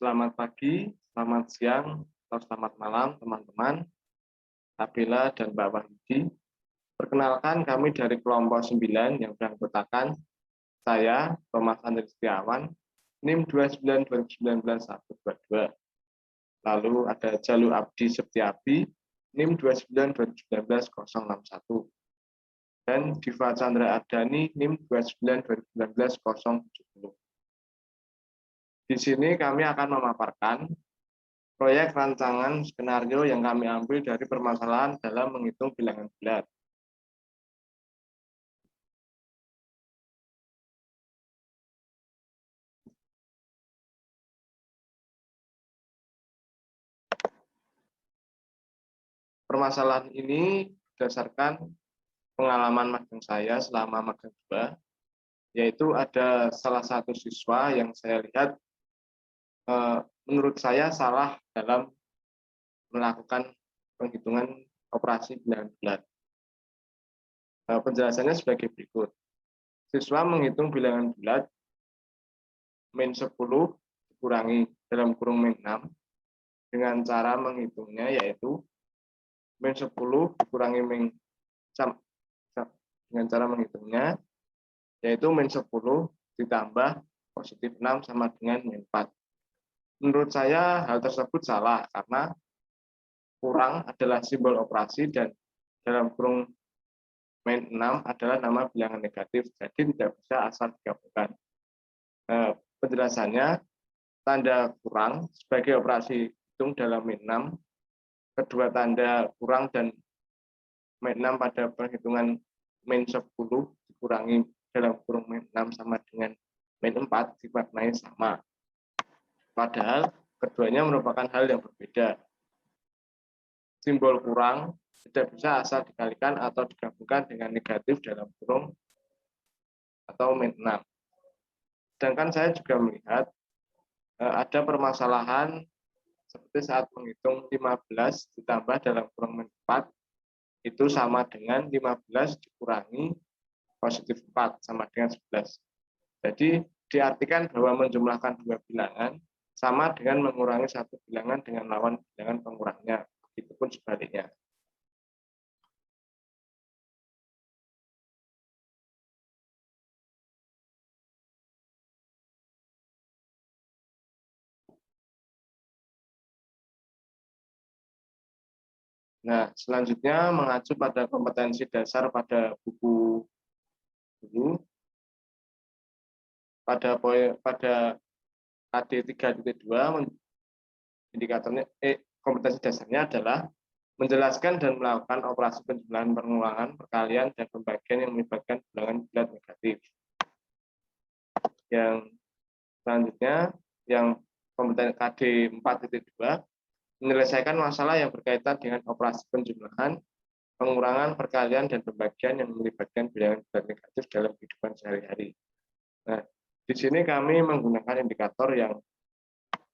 Selamat pagi, selamat siang, atau selamat malam teman-teman, Nabila dan Mbak Wahyudi. Perkenalkan kami dari kelompok 9 yang beranggotakan saya, Thomas Andri Setiawan, NIM 292019-122. Lalu ada Jalu Abdi Septiabi, NIM 292019-061. Dan Diva Chandra Ardani, NIM 292019-070. Di sini kami akan memaparkan proyek rancangan skenario yang kami ambil dari permasalahan dalam menghitung bilangan bulat. Permasalahan ini berdasarkan pengalaman magang saya selama magang 2, yaitu ada salah satu siswa yang saya lihat menurut saya salah dalam melakukan penghitungan operasi bilangan bulat. Penjelasannya sebagai berikut. Siswa menghitung bilangan bulat min 10 dikurangi dalam kurung min 6 dengan cara menghitungnya yaitu min 10 dikurangi min dengan cara menghitungnya yaitu min 10 ditambah positif 6 sama dengan min 4. Menurut saya hal tersebut salah karena kurang adalah simbol operasi dan dalam kurung min 6 adalah nama bilangan negatif, jadi tidak bisa asal digabungkan. Penjelasannya, tanda kurang sebagai operasi hitung dalam min 6, kedua tanda kurang dan min 6 pada perhitungan min 10 dikurangi dalam kurung min 6 sama dengan min 4 dimaknai sama. Padahal keduanya merupakan hal yang berbeda. Simbol kurang tidak bisa asal dikalikan atau digabungkan dengan negatif dalam kurung atau min 6. Sedangkan saya juga melihat ada permasalahan seperti saat menghitung 15 ditambah dalam kurung min 4 itu sama dengan 15 dikurangi positif 4 sama dengan 11. Jadi diartikan bahwa menjumlahkan dua bilangan sama dengan mengurangi satu bilangan dengan lawan bilangan pengurangnya. Begitupun sebaliknya. Nah, selanjutnya mengacu pada kompetensi dasar pada buku dulu pada KD 3.2 indikatornya kompetensi dasarnya adalah menjelaskan dan melakukan operasi penjumlahan, pengulangan, perkalian, dan pembagian yang melibatkan bilangan bulat negatif. Yang selanjutnya, yang kompetensi KD 4.2 menyelesaikan masalah yang berkaitan dengan operasi penjumlahan, pengurangan, perkalian, dan pembagian yang melibatkan bilangan bulat negatif dalam kehidupan sehari-hari. Nah, di sini kami menggunakan indikator yang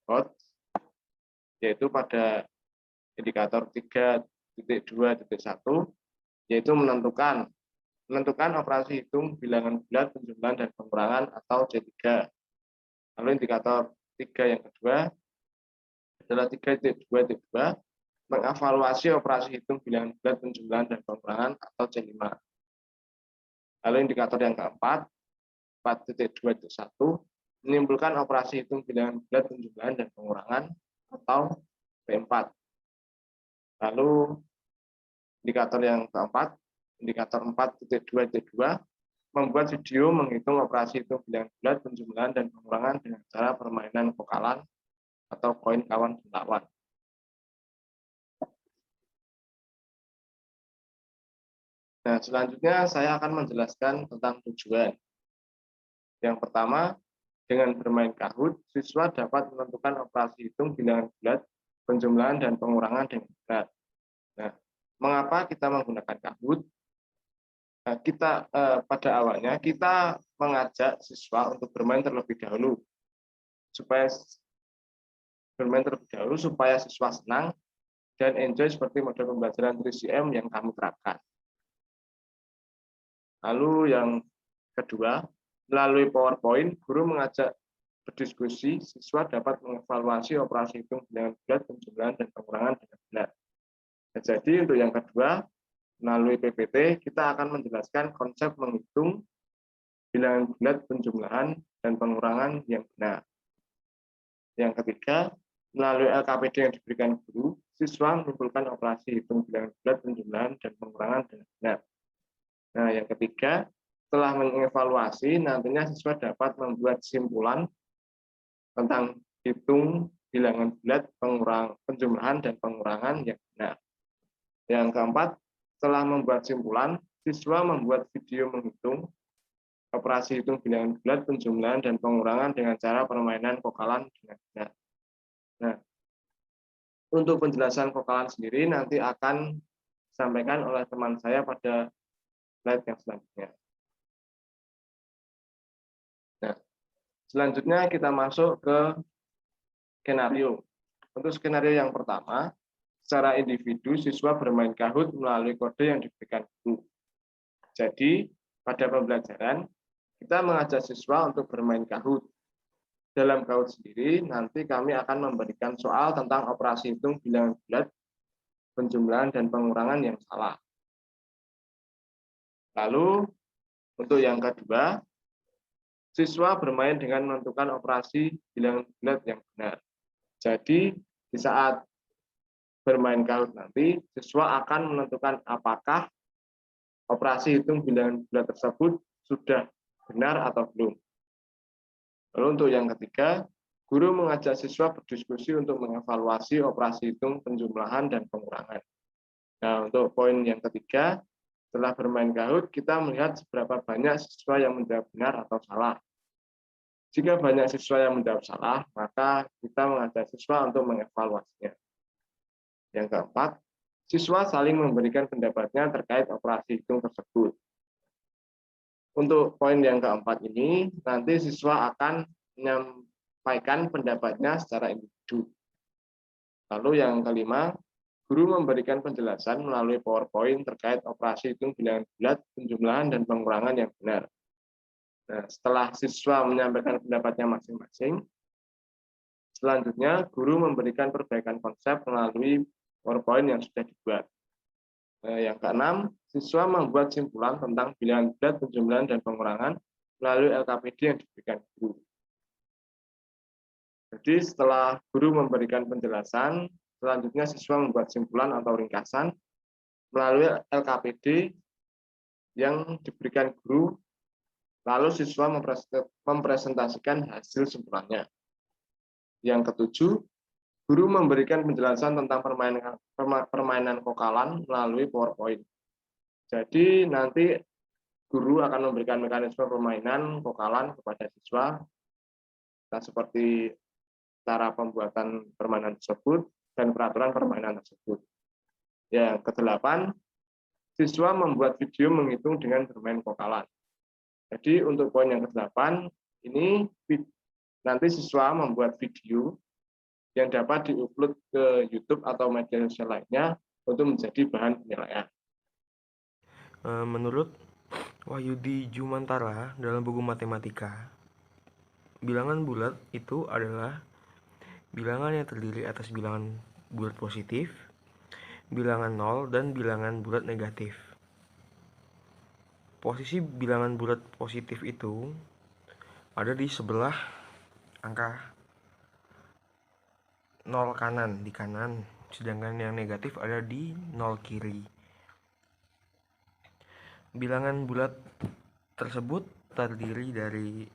hot, yaitu pada indikator 3.2.1, yaitu menentukan operasi hitung bilangan bulat, penjumlahan, dan pengurangan atau C3. Lalu indikator 3 yang kedua adalah 3.2.2, mengevaluasi operasi hitung bilangan bulat, penjumlahan, dan pengurangan atau C5. Lalu indikator yang keempat 4.2.1, menimbulkan operasi hitung bilangan bulat, penjumlahan, dan pengurangan atau P4. Lalu indikator yang keempat, indikator 4.2.2, membuat video menghitung operasi hitung bilangan bulat, penjumlahan, dan pengurangan dengan cara permainan vokalan atau koin kawan dan lawan. Nah, selanjutnya saya akan menjelaskan tentang tujuan. Yang pertama, dengan bermain Kahoot, siswa dapat menentukan operasi hitung bilangan bulat, penjumlahan, dan pengurangan dengan benar. Nah, mengapa kita menggunakan Kahoot? Nah, pada awalnya kita mengajak siswa untuk bermain terlebih dahulu, supaya siswa senang dan enjoy seperti model pembelajaran 3CM yang kami terapkan. Lalu yang kedua, melalui PowerPoint, guru mengajak berdiskusi, siswa dapat mengevaluasi operasi hitung bilangan bulat, penjumlahan, dan pengurangan dengan benar. Nah, jadi untuk yang kedua, melalui PPT, kita akan menjelaskan konsep menghitung bilangan bulat, penjumlahan, dan pengurangan yang benar. Yang ketiga, melalui LKPD yang diberikan guru, siswa mengumpulkan operasi hitung bilangan bulat, penjumlahan, dan pengurangan dengan benar. Nah, yang ketiga, setelah mengevaluasi, nantinya siswa dapat membuat simpulan tentang hitung bilangan bulat, penjumlahan, dan pengurangan yang benar. Yang keempat, setelah membuat simpulan, siswa membuat video menghitung operasi hitung bilangan bulat, penjumlahan, dan pengurangan dengan cara permainan vokalan dengan benar. Nah, untuk penjelasan vokalan sendiri nanti akan disampaikan oleh teman saya pada slide yang selanjutnya. Nah, selanjutnya kita masuk ke skenario. Untuk skenario yang pertama, secara individu siswa bermain Kahoot melalui kode yang diberikan guru. Jadi, pada pembelajaran, kita mengajak siswa untuk bermain Kahoot. Dalam Kahoot sendiri, nanti kami akan memberikan soal tentang operasi hitung bilangan bulat, penjumlahan, dan pengurangan yang salah. Lalu, untuk yang kedua, siswa bermain dengan menentukan operasi bilangan bulat yang benar. Jadi, di saat bermain Kahoot nanti, siswa akan menentukan apakah operasi hitung bilangan bulat tersebut sudah benar atau belum. Lalu untuk yang ketiga, guru mengajak siswa berdiskusi untuk mengevaluasi operasi hitung penjumlahan dan pengurangan. Nah, untuk poin yang ketiga, setelah bermain Kahoot, kita melihat seberapa banyak siswa yang menjawab benar atau salah. Jika banyak siswa yang menjawab salah, maka kita mengajak siswa untuk mengevaluasinya. Yang keempat, siswa saling memberikan pendapatnya terkait operasi hitung tersebut. Untuk poin yang keempat ini, nanti siswa akan menyampaikan pendapatnya secara individu. Lalu yang kelima, guru memberikan penjelasan melalui PowerPoint terkait operasi hitung bilangan bulat, penjumlahan, dan pengurangan yang benar. Nah, setelah siswa menyampaikan pendapatnya masing-masing, selanjutnya guru memberikan perbaikan konsep melalui PowerPoint yang sudah dibuat. Yang keenam, siswa membuat simpulan tentang bilangan bulat, penjumlahan, dan pengurangan melalui LKPD yang diberikan guru. Jadi setelah guru memberikan penjelasan, selanjutnya siswa membuat simpulan atau ringkasan melalui LKPD yang diberikan guru, lalu siswa mempresentasikan hasil simpulannya. Yang ketujuh, guru memberikan penjelasan tentang permainan vokalan melalui PowerPoint. Jadi nanti guru akan memberikan mekanisme permainan vokalan kepada siswa, seperti cara pembuatan permainan tersebut dan peraturan permainan tersebut. Yang kedelapan, siswa membuat video menghitung dengan bermain vokalan. Jadi untuk poin yang kedelapan ini nanti siswa membuat video yang dapat diupload ke YouTube atau media sosial lainnya untuk menjadi bahan penilaian. Menurut Wahyudi Jumantara dalam buku matematika, bilangan bulat itu adalah bilangan yang terdiri atas bilangan bulat positif, bilangan nol, dan bilangan bulat negatif. Posisi bilangan bulat positif itu ada di sebelah angka 0 kanan, di kanan, sedangkan yang negatif ada di 0 kiri. Bilangan bulat tersebut terdiri dari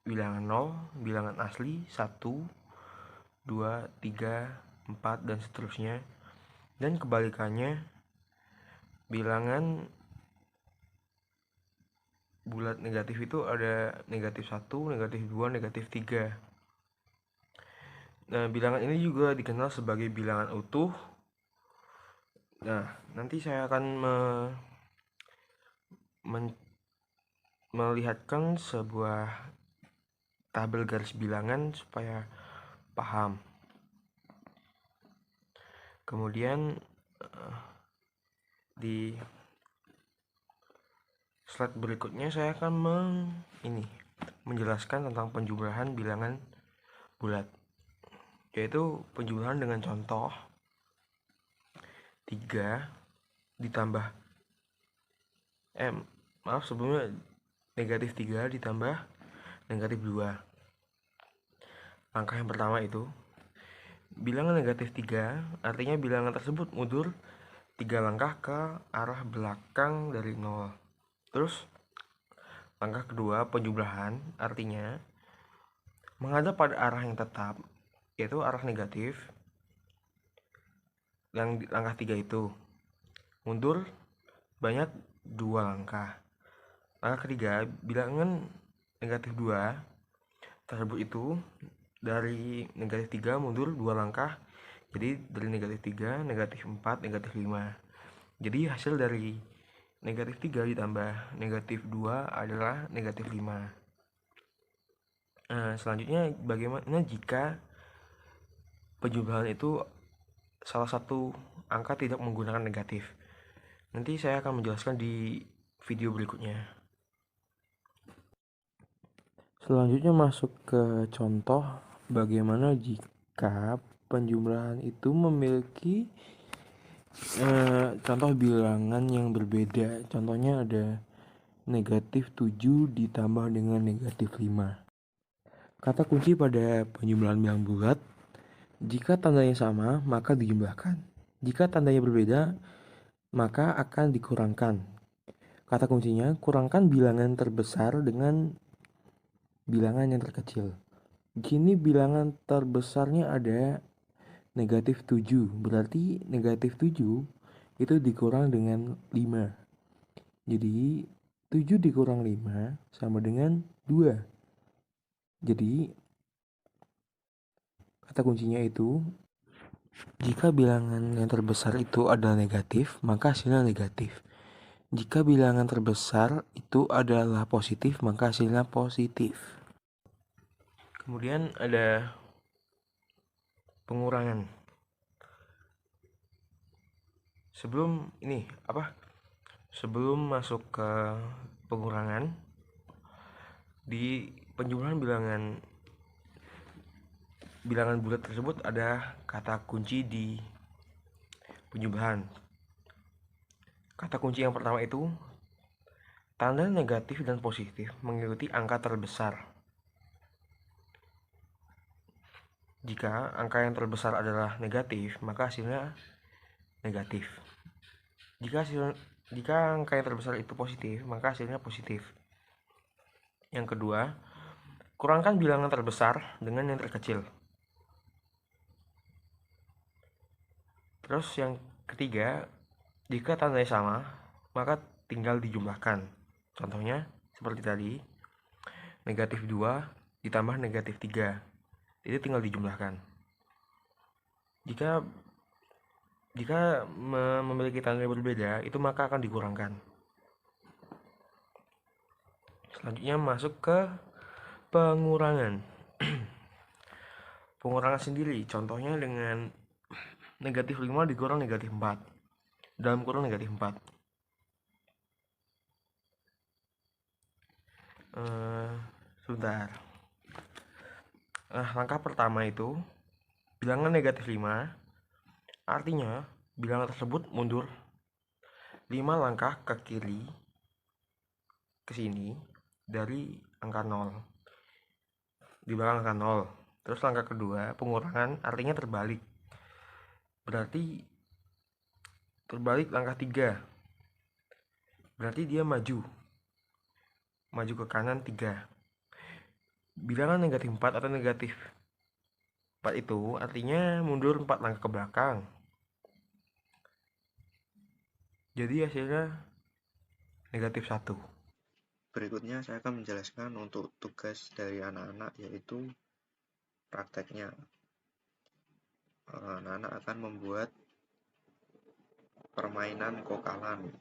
bilangan 0, bilangan asli 1, 2, 3, 4, dan seterusnya. Dan kebalikannya, bilangan bulat negatif itu ada negatif 1, negatif 2, negatif 3. Nah, bilangan ini juga dikenal sebagai bilangan utuh. Nah, nanti saya akan melihatkan sebuah tabel garis bilangan supaya paham. Kemudian di slide berikutnya saya akan menjelaskan tentang penjumlahan bilangan bulat, yaitu penjumlahan dengan contoh 3 ditambah sebelumnya negatif 3 ditambah negatif 2. Langkah yang pertama itu bilangan negatif 3, artinya bilangan tersebut mundur 3 langkah ke arah belakang dari 0. Terus langkah kedua penjumlahan, artinya menghadap pada arah yang tetap, yaitu arah negatif. Yang langkah 3 itu mundur banyak 2 langkah. Langkah ketiga, bilangan negatif 2 tersebut itu dari negatif 3 mundur 2 langkah. Jadi dari negatif 3, negatif 4, negatif 5. Jadi hasil dari negatif 3 ditambah negatif 2 adalah negatif 5. Selanjutnya bagaimana jika penjumlahan itu salah satu angka tidak menggunakan negatif? Nanti saya akan menjelaskan di video berikutnya. Selanjutnya masuk ke contoh bagaimana jika penjumlahan itu memiliki contoh bilangan yang berbeda. Contohnya ada negatif 7 ditambah dengan negatif 5. Kata kunci pada penjumlahan bilangan bulat, jika tandanya sama maka dijumlahkan. Jika tandanya berbeda maka akan dikurangkan. Kata kuncinya, kurangkan bilangan terbesar dengan bilangan yang terkecil. Gini bilangan terbesarnya ada negatif 7, berarti negatif 7 itu dikurang dengan 5. Jadi 7 dikurang 5 sama dengan 2. Jadi kata kuncinya itu, jika bilangan yang terbesar itu adalah negatif, maka hasilnya negatif. Jika bilangan terbesar itu adalah positif, maka hasilnya positif. Kemudian ada pengurangan. Sebelum masuk ke pengurangan, di penjumlahan bilangan bulat tersebut ada kata kunci di penjumlahan. Kata kunci yang pertama itu tanda negatif dan positif mengikuti angka terbesar. Jika angka yang terbesar adalah negatif, maka hasilnya negatif. Jika angka yang terbesar itu positif, maka hasilnya positif. Yang kedua, kurangkan bilangan terbesar dengan yang terkecil. Terus yang ketiga, jika tandanya sama, maka tinggal dijumlahkan. Contohnya seperti tadi, negatif 2 ditambah negatif 3. Itu tinggal dijumlahkan. Jika memiliki tanda yang berbeda, itu maka akan dikurangkan. Selanjutnya masuk ke pengurangan. Pengurangan sendiri, contohnya dengan negatif 5 dikurang negatif 4. Dalam kurung negatif 4. Sebentar. Langkah pertama itu bilangan negatif 5, artinya bilangan tersebut mundur 5 langkah ke kiri ke sini dari angka 0, di belakang angka 0. Terus langkah kedua pengurangan, artinya terbalik, berarti terbalik langkah 3, berarti dia maju ke kanan 3. Bilangan negatif 4 atau negatif 4 itu artinya mundur 4 langkah ke belakang. Jadi hasilnya negatif 1. Berikutnya saya akan menjelaskan untuk tugas dari anak-anak, yaitu prakteknya. Anak-anak akan membuat permainan kokalan.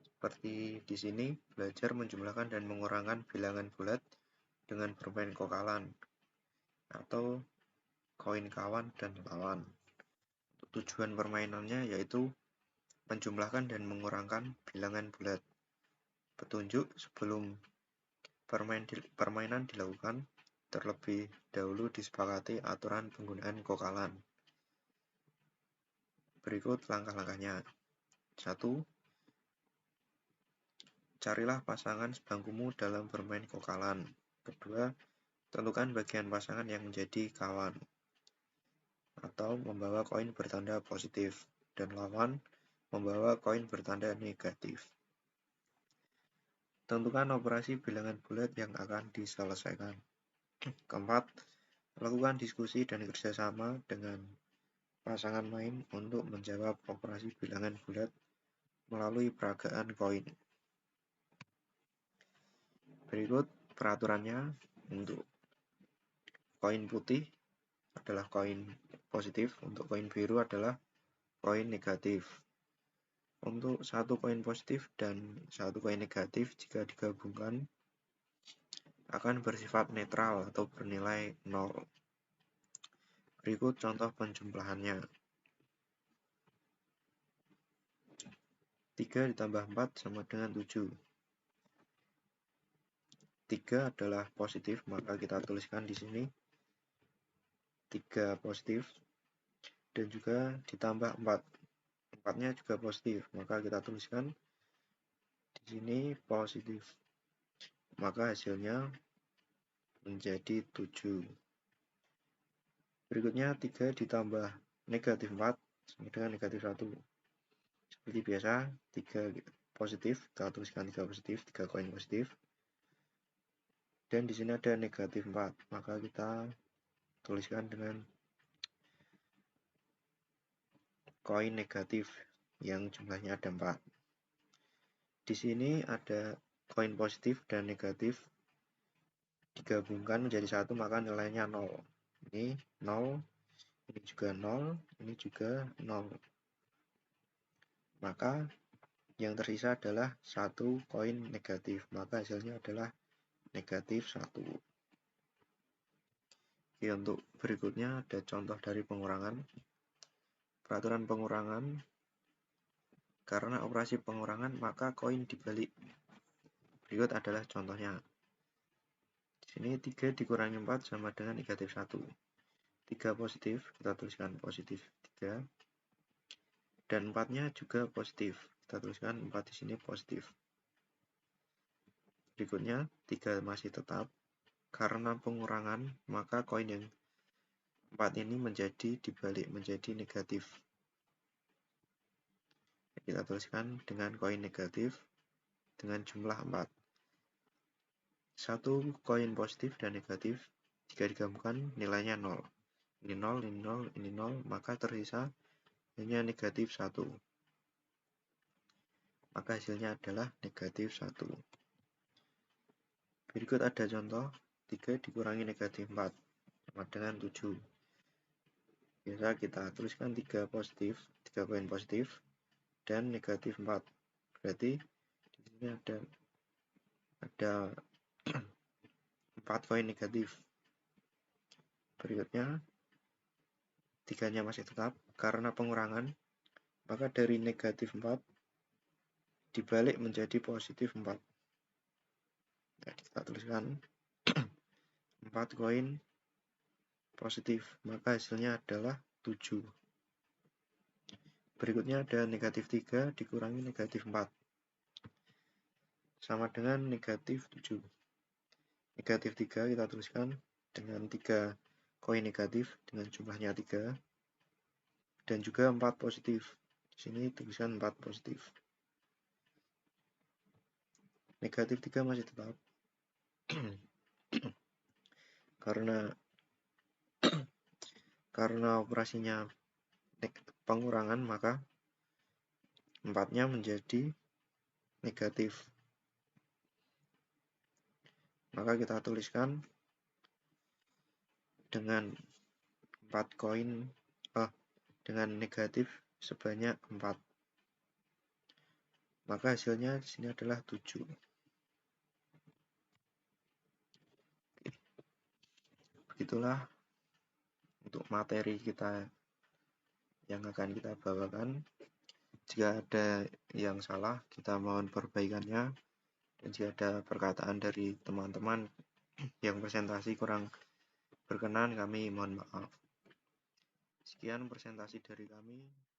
Seperti di sini, belajar menjumlahkan dan mengurangkan bilangan bulat dengan bermain kokalan atau koin kawan dan lawan. Tujuan permainannya yaitu menjumlahkan dan mengurangkan bilangan bulat. Petunjuk sebelum permainan dilakukan, terlebih dahulu disepakati aturan penggunaan kokalan. Berikut langkah-langkahnya. 1. Carilah pasangan sebangkumu dalam bermain kokalan. Kedua, tentukan bagian pasangan yang menjadi kawan atau membawa koin bertanda positif dan lawan membawa koin bertanda negatif. Tentukan operasi bilangan bulat yang akan diselesaikan. Keempat, lakukan diskusi dan kerjasama dengan pasangan main untuk menjawab operasi bilangan bulat melalui peragaan koin. Berikut peraturannya. Untuk koin putih adalah koin positif, untuk koin biru adalah koin negatif. Untuk satu koin positif dan satu koin negatif jika digabungkan akan bersifat netral atau bernilai 0. Berikut contoh penjumlahannya. 3 ditambah 4 sama dengan 7. 3 adalah positif, maka kita tuliskan di sini 3 positif, dan juga ditambah 4. 4-nya juga positif, maka kita tuliskan di sini positif. Maka hasilnya menjadi 7. Berikutnya 3 ditambah negatif 4 sama dengan negatif 1. Seperti biasa, 3 positif, kita tuliskan 3 positif, 3 koin positif. Dan di sini ada negatif 4, maka kita tuliskan dengan koin negatif yang jumlahnya ada 4. Di sini ada koin positif dan negatif digabungkan menjadi satu, maka nilainya 0. Ini 0, ini juga 0, ini juga 0. Maka yang tersisa adalah satu koin negatif, maka hasilnya adalah negatif 1. Oke, untuk berikutnya ada contoh dari pengurangan. Peraturan pengurangan, karena operasi pengurangan maka koin dibalik. Berikut adalah contohnya. Di sini 3 dikurangi 4 sama dengan negatif 1. 3 positif, kita tuliskan positif 3. Dan 4-nya juga positif, kita tuliskan 4 di sini positif. Berikutnya 3 masih tetap. Karena pengurangan, maka koin yang 4 ini menjadi dibalik menjadi negatif. Kita tuliskan dengan koin negatif dengan jumlah 4. Satu koin positif dan negatif jika digabungkan nilainya 0. Ini 0, ini 0, ini 0, maka tersisa hanya negatif 1. Maka hasilnya adalah negatif 1. Berikut ada contoh 3 dikurangi negatif 4 sama dengan 7. Biasa kita tuliskan 3 positif, 3 koin positif dan negatif 4. Berarti di sini ada 4 koin negatif. Berikutnya 3-nya masih tetap. Karena pengurangan, maka dari negatif 4 dibalik menjadi positif 4. Jadi kita tuliskan 4 koin positif, maka hasilnya adalah 7. Berikutnya ada negatif 3 dikurangi negatif 4 sama dengan negatif 7. Negatif 3 kita tuliskan dengan 3 koin negatif dengan jumlahnya 3 dan juga 4 positif. Di sini tulisan 4 positif. Negatif 3 masih tetap. Karena operasinya pengurangan, maka 4-nya menjadi negatif. Maka kita tuliskan dengan 4 koin dengan negatif sebanyak 4. Maka hasilnya di sini adalah 7. Begitulah untuk materi kita yang akan kita bawakan. Jika ada yang salah, kita mohon perbaikannya. Dan jika ada perkataan dari teman-teman Yang presentasi kurang berkenan, kami mohon maaf. Sekian presentasi dari kami.